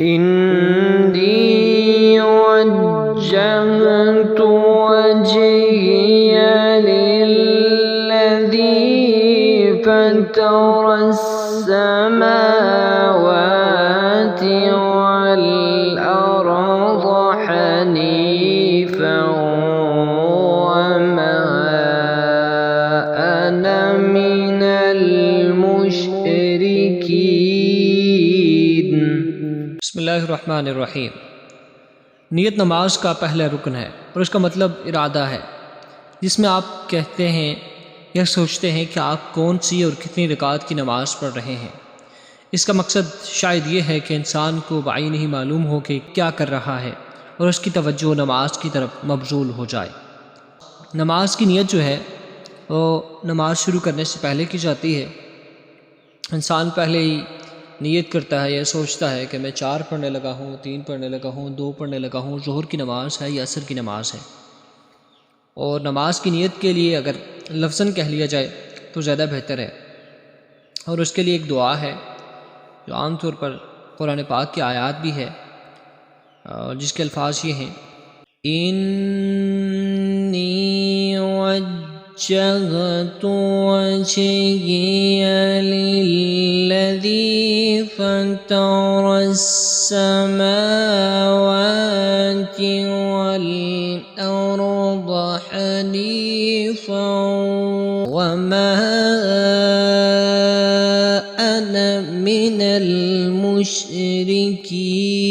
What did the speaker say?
إني وجهت وجهي للذي فطر السماوات والأرض حنيفا وما أنا من المشركين। बिस्मिल्लाहिर्रहमानिर्रहीम। नियत नमाज का पहला रुकन है और उसका मतलब इरादा है, जिसमें आप कहते हैं या सोचते हैं कि आप कौन सी और कितनी रकात की नमाज पढ़ रहे हैं। इसका मकसद शायद ये है कि इंसान को बाई नहीं मालूम हो कि क्या कर रहा है और उसकी तवज्जो नमाज की तरफ मबजूल हो जाए। नमाज की नीयत जो है वो नमाज शुरू करने से पहले की जाती है। इंसान पहले ही नियत करता है या सोचता है कि मैं 4 पढ़ने लगा हूँ, 3 पढ़ने लगा हूँ, 2 पढ़ने लगा हूँ, ज़ोहर की नमाज़ है या असर की नमाज़ है। और नमाज की नियत के लिए अगर लफ्ज़न कह लिया जाए तो ज़्यादा बेहतर है। और उसके लिए एक दुआ है जो आम तौर पर कुरान पाक की आयत भी है, जिसके अल्फाज ये हैं, इन्नी वज्जहतु वजहिय लिल्लज़ी फतरस्समावाति वल-अर्द हनीफan वमा अना मिनल मुशरिकीन।